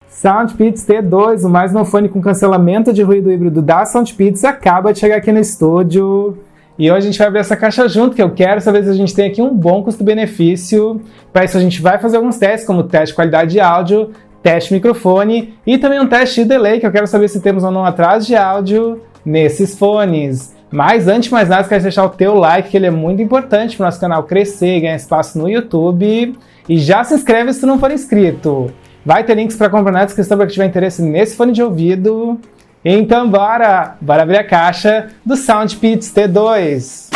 SoundPits T2, o mais novo fone com cancelamento de ruído híbrido da SoundPits, acaba de chegar aqui no estúdio. E hoje a gente vai abrir essa caixa junto, que eu quero saber se a gente tem aqui um bom custo-benefício. Para isso a gente vai fazer alguns testes, como teste de qualidade de áudio, teste microfone e também um teste de delay, que eu quero saber se temos ou não atraso de áudio nesses fones. Mas antes de mais nada, quero deixar o teu like, que ele é muito importante para o nosso canal crescer e ganhar espaço no YouTube. E já se inscreve se tu não for inscrito. Vai ter links para comprar na descrição para quem tiver interesse nesse fone de ouvido. Então bora abrir a caixa do SoundPits T2.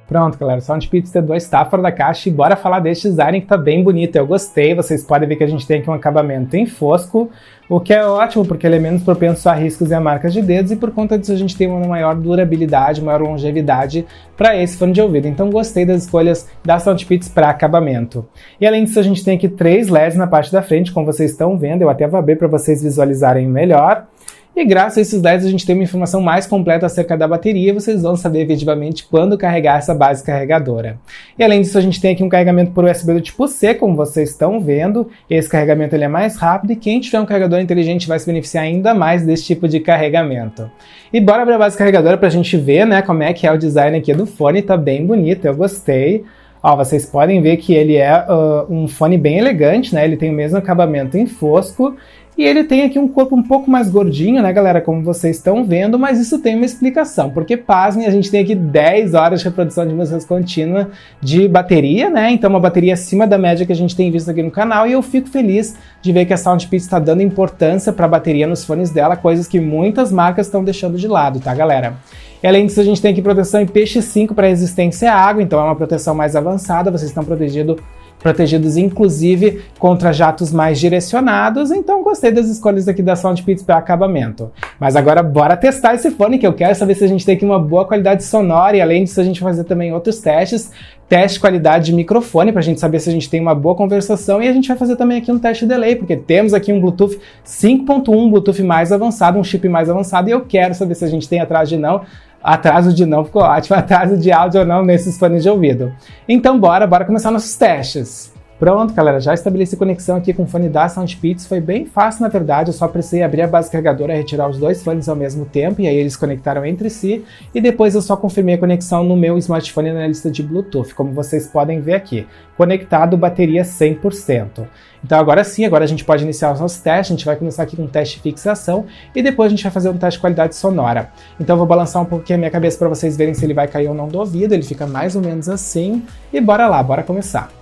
Pronto, galera, o SoundPits T2 está fora da caixa e bora falar deste design que tá bem bonito. Eu gostei, vocês podem ver que a gente tem aqui um acabamento em fosco, o que é ótimo porque ele é menos propenso a riscos e a marcas de dedos e por conta disso a gente tem uma maior durabilidade, maior longevidade para esse fone de ouvido. Então gostei das escolhas da SoundPits para acabamento. E além disso a gente tem aqui 3 LEDs na parte da frente, como vocês estão vendo, eu até vou abrir para vocês visualizarem melhor. E graças a esses LEDs a gente tem uma informação mais completa acerca da bateria, vocês vão saber efetivamente quando carregar essa base carregadora. E além disso a gente tem aqui um carregamento por USB do tipo C, como vocês estão vendo. Esse carregamento ele é mais rápido e quem tiver um carregador inteligente vai se beneficiar ainda mais desse tipo de carregamento. E bora abrir a base carregadora para a gente ver, né, como é que é o design aqui do fone, tá bem bonito, eu gostei. Ó, vocês podem ver que ele é um fone bem elegante, né, ele tem o mesmo acabamento em fosco. E ele tem aqui um corpo um pouco mais gordinho, né, galera, como vocês estão vendo, mas isso tem uma explicação, porque, pasmem, a gente tem aqui 10 horas de reprodução de músicas contínua de bateria, né, então uma bateria acima da média que a gente tem visto aqui no canal, e eu fico feliz de ver que a SoundPits está dando importância para a bateria nos fones dela, coisas que muitas marcas estão deixando de lado, tá, galera? E além disso, a gente tem aqui proteção IPX5 para resistência à água, então é uma proteção mais avançada, vocês estão protegidos inclusive contra jatos mais direcionados, então gostei das escolhas aqui da SoundPits para acabamento. Mas agora bora testar esse fone, que eu quero saber se a gente tem aqui uma boa qualidade sonora, e além disso a gente vai fazer também outros testes, teste de qualidade de microfone, para a gente saber se a gente tem uma boa conversação, e a gente vai fazer também aqui um teste de delay, porque temos aqui um Bluetooth 5.1, um Bluetooth mais avançado, um chip mais avançado, e eu quero saber se a gente tem atraso de não, ficou ótimo, atraso de áudio ou não nesses fones de ouvido. Então bora começar nossos testes. Pronto, galera, já estabeleci conexão aqui com o fone da SoundPits, foi bem fácil na verdade, eu só precisei abrir a base carregadora e retirar os dois fones ao mesmo tempo, e aí eles conectaram entre si, e depois eu só confirmei a conexão no meu smartphone na lista de Bluetooth, como vocês podem ver aqui, conectado, bateria 100%. Então agora sim, agora a gente pode iniciar os nossos testes, a gente vai começar aqui com um teste de fixação, e depois a gente vai fazer um teste de qualidade sonora. Então eu vou balançar um pouquinho a minha cabeça para vocês verem se ele vai cair ou não do ouvido, ele fica mais ou menos assim, e bora lá, bora começar.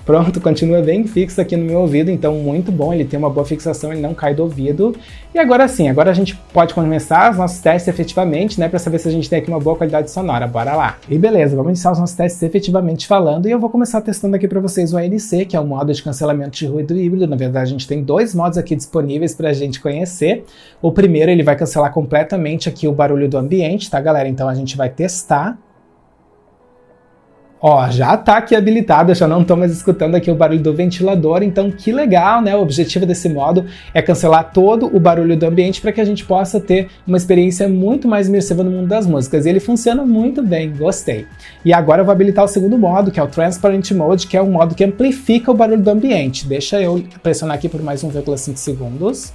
Pronto, continua bem fixo aqui no meu ouvido, então muito bom, ele tem uma boa fixação, ele não cai do ouvido. E agora sim, agora a gente pode começar os nossos testes efetivamente, né, para saber se a gente tem aqui uma boa qualidade sonora, bora lá. E beleza, vamos iniciar os nossos testes efetivamente falando, e eu vou começar testando aqui para vocês o ANC, que é o modo de cancelamento de ruído híbrido. Na verdade a gente tem 2 modos aqui disponíveis para a gente conhecer. O primeiro, ele vai cancelar completamente aqui o barulho do ambiente, tá, galera? Então a gente vai testar. Ó, já tá aqui habilitado, eu já não tô mais escutando aqui o barulho do ventilador, então que legal, né? O objetivo desse modo é cancelar todo o barulho do ambiente para que a gente possa ter uma experiência muito mais imersiva no mundo das músicas. E ele funciona muito bem, gostei. E agora eu vou habilitar o segundo modo, que é o Transparent Mode, que é um modo que amplifica o barulho do ambiente. Deixa eu pressionar aqui por mais 1,5 segundos.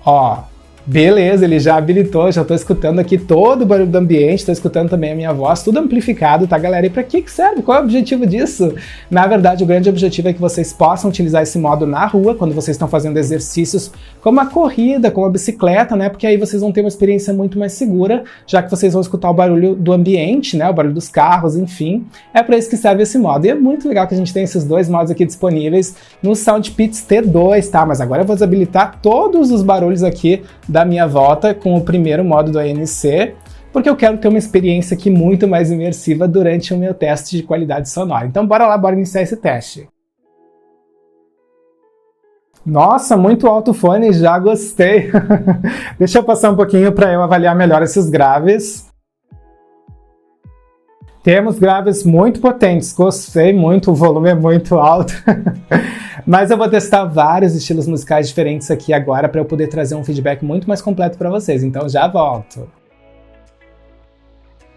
Ó, beleza, ele já habilitou, já tô escutando aqui todo o barulho do ambiente, tô escutando também a minha voz, tudo amplificado, tá, galera? E pra que serve? Qual é o objetivo disso? Na verdade, o grande objetivo é que vocês possam utilizar esse modo na rua, quando vocês estão fazendo exercícios como a corrida, como a bicicleta, né? Porque aí vocês vão ter uma experiência muito mais segura, já que vocês vão escutar o barulho do ambiente, né? O barulho dos carros, enfim. É pra isso que serve esse modo. E é muito legal que a gente tem esses dois modos aqui disponíveis no SoundPits T2, tá? Mas agora eu vou desabilitar todos os barulhos aqui da minha volta com o primeiro modo do ANC, porque eu quero ter uma experiência aqui muito mais imersiva durante o meu teste de qualidade sonora. Então bora lá, bora iniciar esse teste. Nossa, muito alto o fone, já gostei. Deixa eu passar um pouquinho para eu avaliar melhor esses graves. Temos graves muito potentes, gostei muito, o volume é muito alto. Mas eu vou testar vários estilos musicais diferentes aqui agora para eu poder trazer um feedback muito mais completo para vocês, então já volto.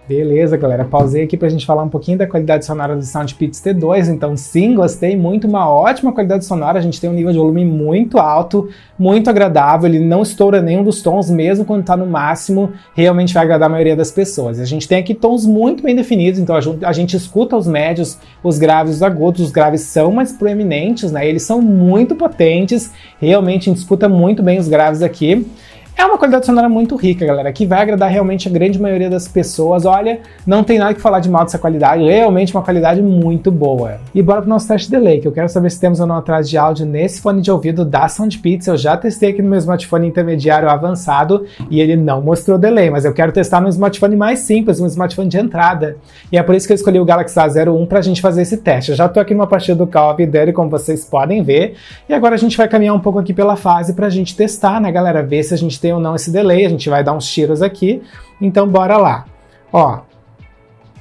Beleza, galera, pausei aqui pra gente falar um pouquinho da qualidade sonora do SoundPits T2, então sim, gostei, muito, uma ótima qualidade sonora, a gente tem um nível de volume muito alto, muito agradável, ele não estoura nenhum dos tons, mesmo quando tá no máximo, realmente vai agradar a maioria das pessoas. A gente tem aqui tons muito bem definidos, então a gente escuta os médios, os graves, os agudos, os graves são mais proeminentes, né, eles são muito potentes, realmente a gente escuta muito bem os graves aqui. É uma qualidade sonora muito rica, galera, que vai agradar realmente a grande maioria das pessoas. Olha, não tem nada que falar de mal dessa qualidade, realmente uma qualidade muito boa. E bora pro nosso teste de delay, que eu quero saber se temos ou não atraso de áudio nesse fone de ouvido da SoundPits. Eu já testei aqui no meu smartphone intermediário avançado e ele não mostrou delay, mas eu quero testar no smartphone mais simples, um smartphone de entrada. E é por isso que eu escolhi o Galaxy A01 pra gente fazer esse teste. Eu já tô aqui numa partida do Call of Duty, como vocês podem ver, e agora a gente vai caminhar um pouco aqui pela fase pra gente testar, né, galera, ver se a gente tem ou não esse delay, a gente vai dar uns tiros aqui, então bora lá. Ó,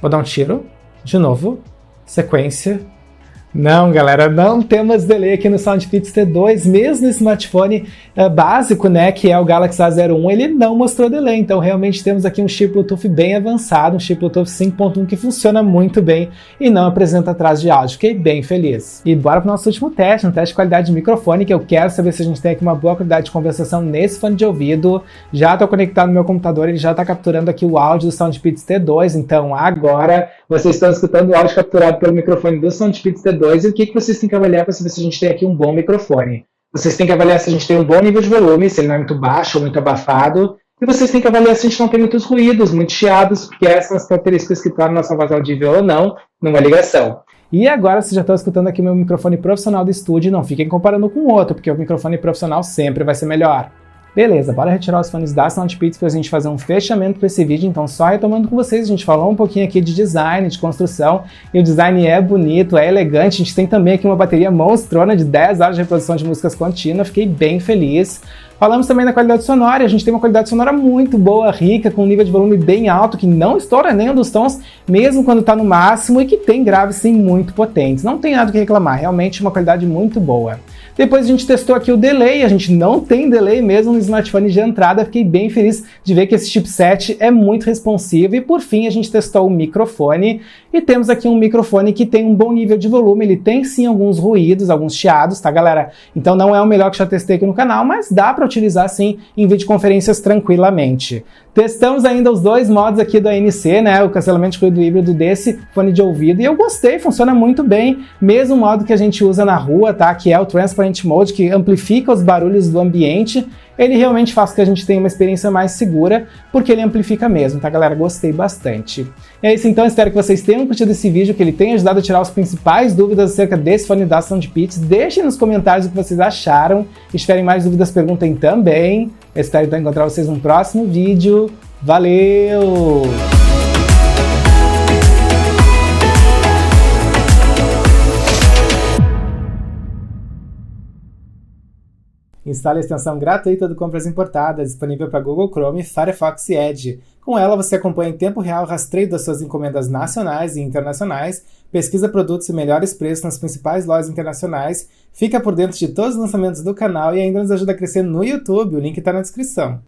vou dar um tiro, de novo, sequência. Não, galera, não temos delay aqui no SoundPits T2, mesmo no smartphone básico, né, que é o Galaxy A01, ele não mostrou delay, então realmente temos aqui um chip Bluetooth bem avançado, um chip Bluetooth 5.1 que funciona muito bem e não apresenta atraso de áudio, fiquei bem feliz. E bora para o nosso último teste, um teste de qualidade de microfone, que eu quero saber se a gente tem aqui uma boa qualidade de conversação nesse fone de ouvido. Já estou conectado no meu computador, ele já está capturando aqui o áudio do SoundPits T2, então agora vocês estão escutando o áudio capturado pelo microfone do SoundPits T2. E o que vocês têm que avaliar para saber se a gente tem aqui um bom microfone? Vocês têm que avaliar se a gente tem um bom nível de volume, se ele não é muito baixo ou muito abafado. E vocês têm que avaliar se a gente não tem muitos ruídos, muitos chiados, porque essas são as características que tornam nossa voz audível ou não numa ligação. E agora vocês já estão escutando aqui meu microfone profissional do estúdio, não fiquem comparando com o outro, porque o microfone profissional sempre vai ser melhor. Beleza, bora retirar os fones da SoundPits para a gente fazer um fechamento para esse vídeo. Então, só retomando com vocês, a gente falou um pouquinho aqui de design, de construção, e o design é bonito, é elegante. A gente tem também aqui uma bateria monstrona de 10 horas de reprodução de músicas contínua, fiquei bem feliz. Falamos também da qualidade sonora, e a gente tem uma qualidade sonora muito boa, rica, com um nível de volume bem alto, que não estoura nenhum dos tons, mesmo quando está no máximo, e que tem graves sim muito potentes. Não tem nada o que reclamar, realmente uma qualidade muito boa. Depois a gente testou aqui o delay, a gente não tem delay mesmo no smartphone de entrada, fiquei bem feliz de ver que esse chipset é muito responsivo. E por fim a gente testou o microfone, e temos aqui um microfone que tem um bom nível de volume, ele tem sim alguns ruídos, alguns chiados, tá, galera? Então não é o melhor que já testei aqui no canal, mas dá para utilizar sim em videoconferências tranquilamente. Testamos ainda os dois modos aqui do ANC, né, o cancelamento de ruído híbrido desse fone de ouvido, e eu gostei, funciona muito bem, mesmo modo que a gente usa na rua, tá, que é o Transparent Mode, que amplifica os barulhos do ambiente. Ele realmente faz com que a gente tenha uma experiência mais segura, porque ele amplifica mesmo, tá, galera? Gostei bastante. É isso então, espero que vocês tenham curtido esse vídeo, que ele tenha ajudado a tirar as principais dúvidas acerca desse fone da SoundPits. Deixem nos comentários o que vocês acharam, e se tiverem mais dúvidas, perguntem também. Eu espero então encontrar vocês no próximo vídeo. Valeu! Instale a extensão gratuita do Compras Importadas, disponível para Google Chrome, Firefox e Edge. Com ela, você acompanha em tempo real o rastreio das suas encomendas nacionais e internacionais, pesquisa produtos e melhores preços nas principais lojas internacionais, fica por dentro de todos os lançamentos do canal e ainda nos ajuda a crescer no YouTube, o link está na descrição.